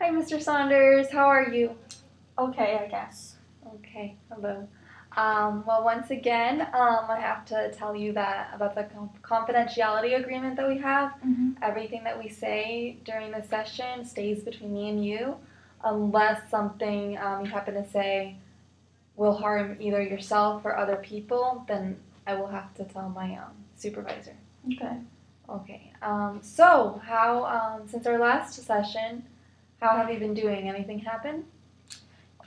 Hi, Mr. Saunders. How are you? Okay, I guess. Okay, hello. Well, once again, I have to tell you that about the confidentiality agreement that we have. Everything that we say during the session stays between me and you, unless something you happen to say will harm either yourself or other people. Then I will have to tell my supervisor. Okay. Okay. So how since our last session, how have you been doing? Anything happen?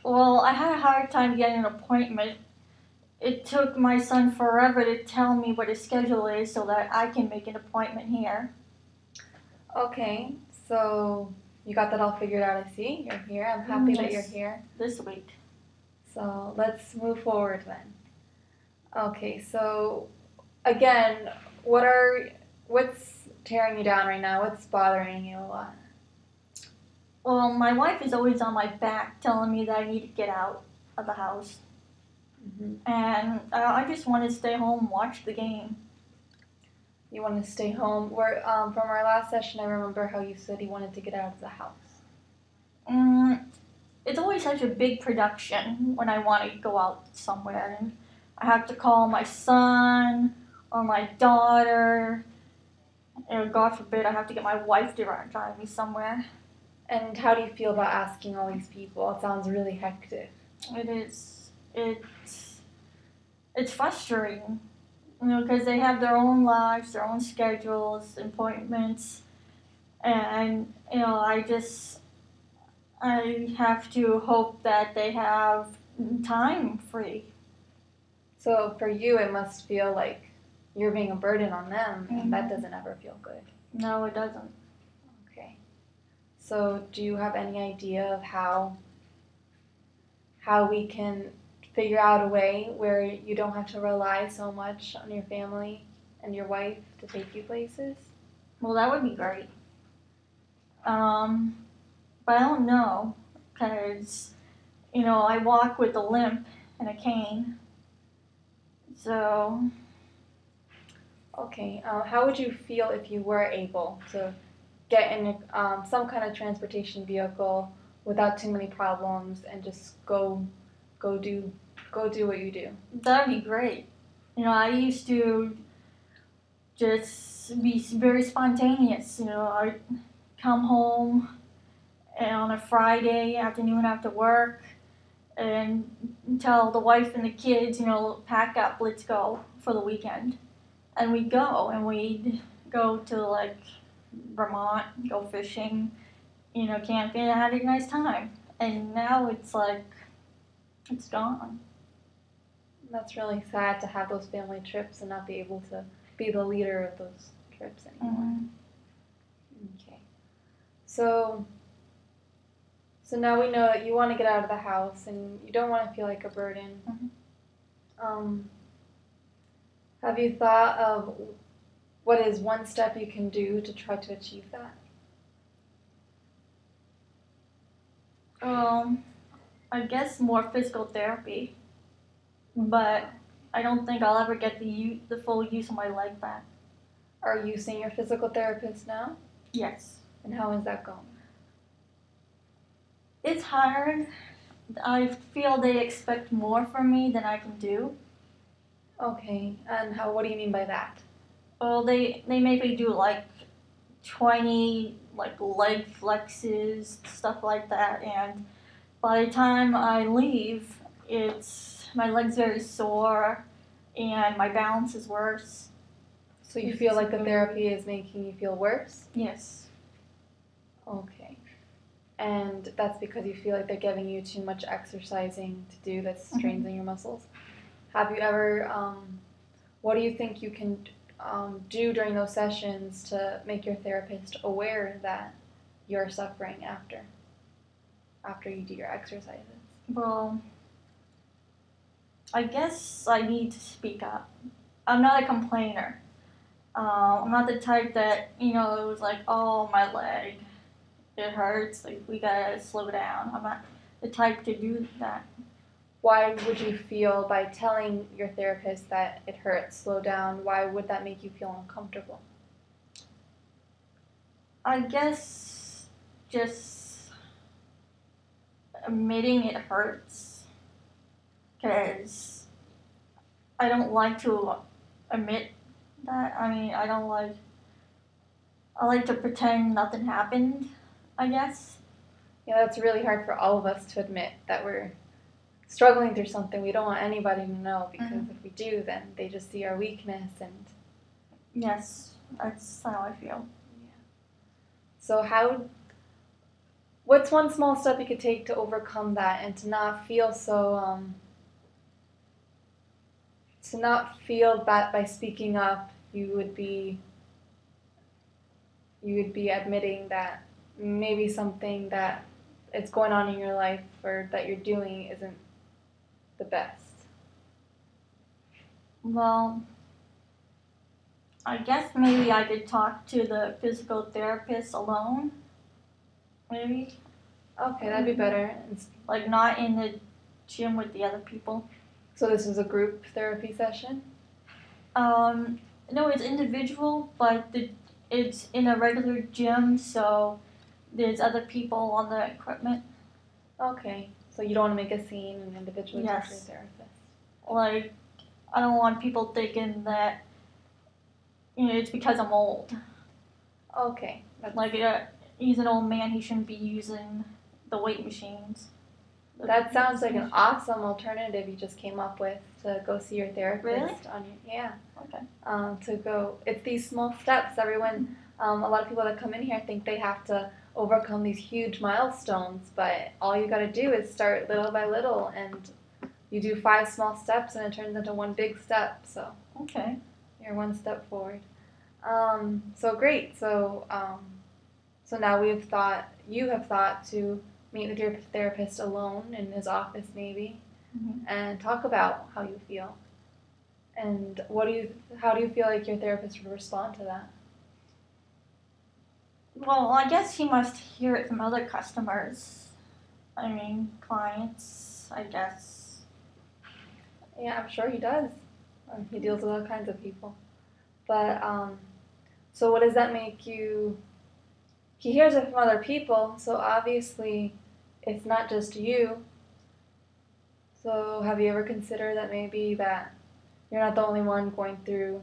Well, I had a hard time getting an appointment. It took my son forever to tell me what his schedule is so that I can make an appointment here. Okay, so you got that all figured out, I see. You're here. I'm happy that you're here. This week. So let's move forward then. Okay, so again, what's tearing you down right now? What's bothering you a lot? Well, my wife is always on my back telling me that I need to get out of the house. And I just want to stay home and watch the game. You want to stay home? From our last session, I remember how you said you wanted to get out of the house. It's always such a big production when I want to go out somewhere. And I have to call my son or my daughter. And God forbid I have to get my wife to drive me somewhere. And how do you feel about asking all these people? It sounds really hectic. It is. It's frustrating, because they have their own lives, their own schedules, appointments, and I have to hope that they have time free. So for you, it must feel like you're being a burden on them, and that doesn't ever feel good. No, it doesn't. Okay. So do you have any idea of how we can figure out a way where you don't have to rely so much on your family and your wife to take you places? Well, that would be great. But I don't know, because, I walk with a limp and a cane. So. Okay. How would you feel if you were able to get in some kind of transportation vehicle without too many problems and just go do what you do? That'd be great. I used to just be very spontaneous. I'd come home on a Friday afternoon after work and tell the wife and the kids, pack up, let's go for the weekend. And we'd go, and we'd go to Vermont, go fishing, camping, and had a nice time. And now it's it's gone. That's really sad to have those family trips and not be able to be the leader of those trips anymore. Okay. So now we know that you want to get out of the house and you don't want to feel like a burden. Have you thought of what is one step you can do to try to achieve that? I guess more physical therapy, but I don't think I'll ever get the full use of my leg back. Are you seeing your physical therapist now? Yes. And how is that going? It's hard. I feel they expect more from me than I can do. Okay, and what do you mean by that? Well, they make me do 20 leg flexes, stuff like that, and by the time I leave, my leg's very sore and my balance is worse. So you feel like the therapy is making you feel worse? Yes. Okay. And that's because you feel like they're giving you too much exercising to do that's straining your muscles? Have you ever, what do you think you can do during those sessions to make your therapist aware that you're suffering after you do your exercises? Well, I guess I need to speak up. I'm not a complainer. I'm not the type that, it was oh, my leg, it hurts, we gotta slow down. I'm not the type to do that. Why would you feel, by telling your therapist that it hurts, slow down, why would that make you feel uncomfortable? I guess just admitting it hurts because I don't like to admit that. I mean, I like to pretend nothing happened, I guess. Yeah, that's really hard for all of us to admit that we're struggling through something. We don't want anybody to know because if we do, then they just see our weakness and. Yes, that's how I feel. Yeah. So what's one small step you could take to overcome that and to not feel so, to not feel that by speaking up you would be admitting that maybe something that is going on in your life or that you're doing isn't the best? Well, I guess maybe I could talk to the physical therapist alone. Maybe. Okay, that'd be better. Like not in the gym with the other people. So this is a group therapy session? No, it's individual, but it's in a regular gym, so there's other people on the equipment. Okay, so you don't want to make a scene and individually talk to your therapist. Like, I don't want people thinking that, it's because I'm old. Okay. Like, he's an old man, he shouldn't be using the weight machines. That sounds like an awesome alternative you just came up with to go see your therapist. Really? Yeah. Okay. To go, it's these small steps. Everyone, a lot of people that come in here think they have to overcome these huge milestones, but all you got to do is start little by little, and you do 5 small steps, and it turns into one big step. So. Okay. You're one step forward. So great. So now you have thought to meet with your therapist alone in his office maybe, and talk about how you feel. And how do you feel like your therapist would respond to that? Well, I guess he must hear it from other customers. I mean, clients, I guess. Yeah, I'm sure he does. He deals with all kinds of people. But, so what does that make you? He hears it from other people, so obviously it's not just you. So have you ever considered that maybe that you're not the only one going through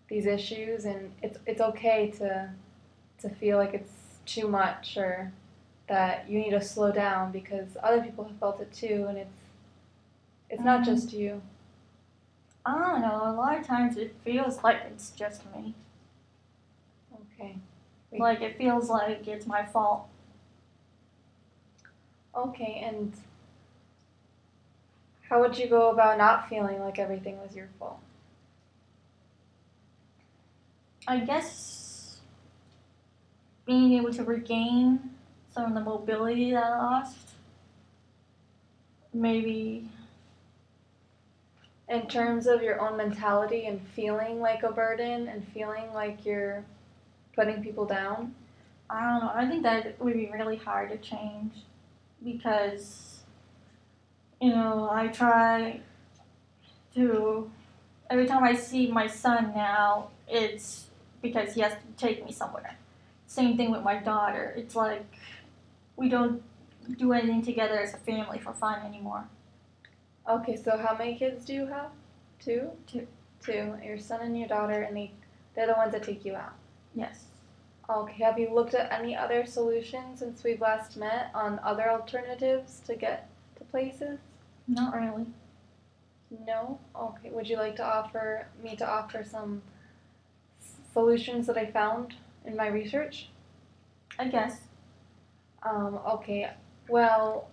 these issues, and it's okay to feel like it's too much or that you need to slow down because other people have felt it too, and it's not just you. I don't know. A lot of times it feels like it's just me. Okay. Like it feels like it's my fault. Okay, and how would you go about not feeling like everything was your fault? I guess being able to regain some of the mobility that I lost. Maybe. In terms of your own mentality and feeling like a burden and feeling like you're putting people down? I don't know. I think that would be really hard to change because, I try to, every time I see my son now, it's because he has to take me somewhere. Same thing with my daughter. It's like we don't do anything together as a family for fun anymore. Okay, so how many kids do you have? 2? Two. Your son and your daughter, and they're the ones that take you out? Yes. Okay, have you looked at any other solutions since we've last met on other alternatives to get to places? Not really. No? Okay, would you like to offer some solutions that I found in my research? I guess. Okay, well,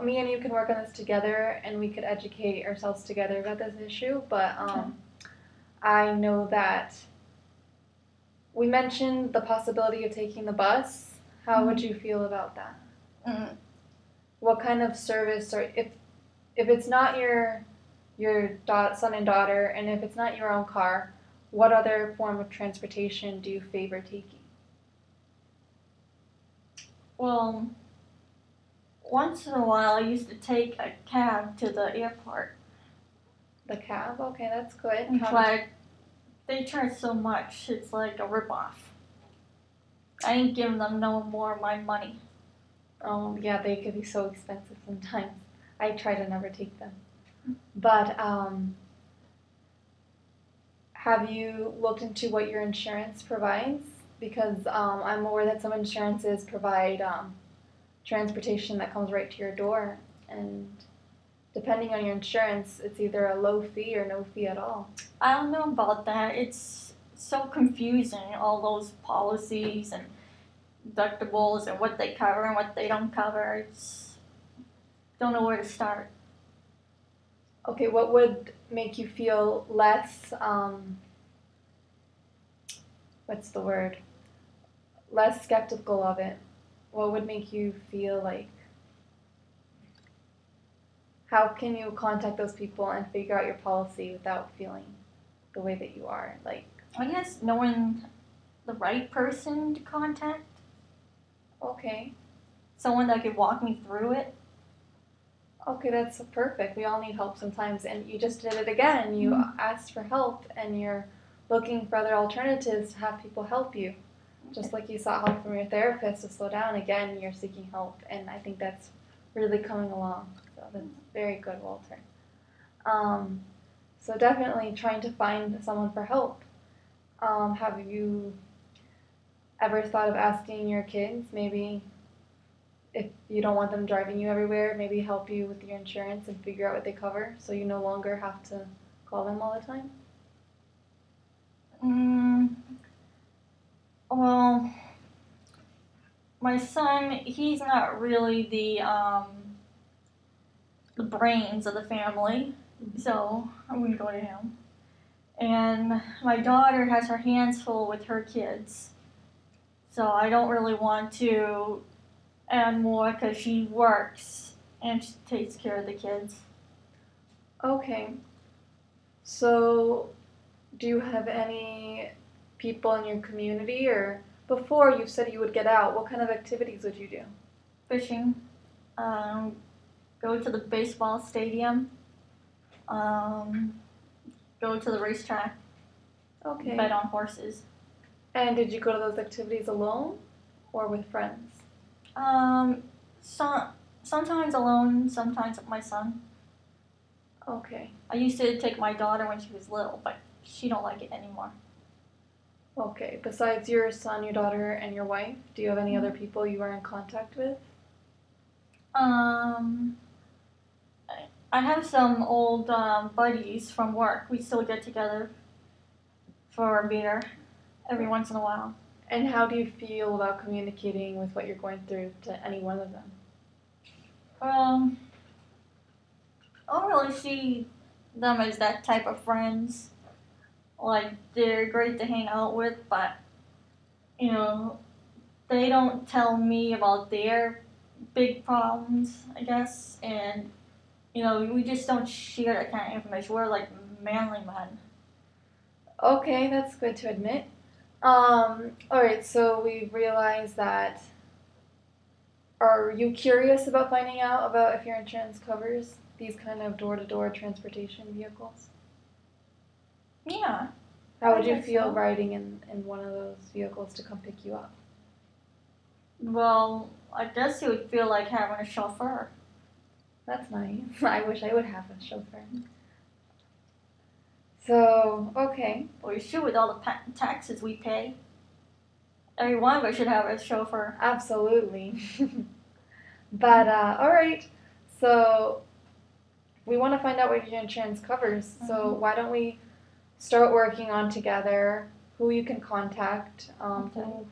me and you can work on this together, and we could educate ourselves together about this issue, but I know that we mentioned the possibility of taking the bus. How would you feel about that? What kind of service, or if it's not your son and daughter, and if it's not your own car, what other form of transportation do you favor taking? Well, once in a while I used to take a cab to the airport. The cab? Okay, that's good. But they charge so much, it's like a ripoff. I ain't giving them no more of my money. Oh, yeah, they could be so expensive sometimes. I try to never take them. But have you looked into what your insurance provides? Because I'm aware that some insurances provide transportation that comes right to your door, and depending on your insurance, it's either a low fee or no fee at all. I don't know about that. It's so confusing, all those policies and deductibles and what they cover and what they don't cover. It's don't know where to start. Okay, what would make you feel less, what's the word? Less skeptical of it? What would make you feel like, how can you contact those people and figure out your policy without feeling the way that you are? Like, I guess knowing the right person to contact, okay, someone that could walk me through it. okay, that's perfect. We all need help sometimes, and you just did it again. You asked for help, and you're looking for other alternatives to have people help you. Just like you sought help from your therapist to slow down, again, you're seeking help, and I think that's really coming along. So that's very good, Walter. So definitely trying to find someone for help. Have you ever thought of asking your kids, maybe if you don't want them driving you everywhere, maybe help you with your insurance and figure out what they cover so you no longer have to call them all the time? Well, my son, he's not really the brains of the family, so I'm gonna go to him. And my daughter has her hands full with her kids, so I don't really want to add more because she works and she takes care of the kids. Okay. So, do you have any people in your community, or before you said you would get out, what kind of activities would you do? Fishing, go to the baseball stadium, go to the racetrack, Okay. bet on horses. And did you go to those activities alone or with friends? Sometimes alone, sometimes with my son. Okay. I used to take my daughter when she was little, but she don't like it anymore. Okay. Besides your son, your daughter, and your wife, do you have any other people you are in contact with? I have some old buddies from work. We still get together for a beer every once in a while. And how do you feel about communicating with what you're going through to any one of them? I don't really see them as that type of friends. Like, they're great to hang out with, but, you know, they don't tell me about their big problems, I guess, and, you know, we just don't share that kind of information. We're like manly men. Okay, that's good to admit. Alright, so we realized that. Are you curious about finding out about if your insurance covers these kind of door-to-door transportation vehicles? Yeah. How would you guess feel so. riding in one of those vehicles to come pick you up? Well, I guess it would feel like having a chauffeur. That's nice. I wish I would have a chauffeur. So, okay. Well, you should with all the taxes we pay. Every one of us should have a chauffeur. Absolutely. But, alright. So, we want to find out what your insurance covers. So, why don't we start working on together who you can contact,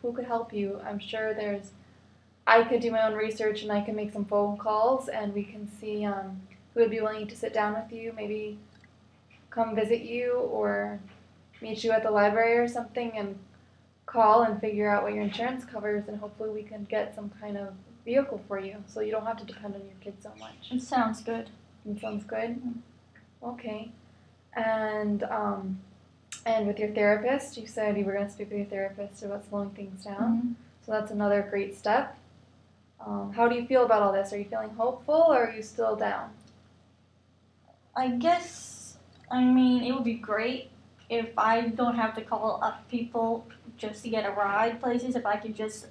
who could help you. I'm sure I could do my own research and I can make some phone calls and we can see who would be willing to sit down with you, maybe come visit you or meet you at the library or something and call and figure out what your insurance covers, and hopefully we can get some kind of vehicle for you so you don't have to depend on your kids so much. It sounds good. It sounds good? Okay. And with your therapist, you said you were going to speak with your therapist about slowing things down. So that's another great step. How do you feel about all this? Are you feeling hopeful or are you still down? I guess, it would be great if I don't have to call up people just to get a ride places, if I could just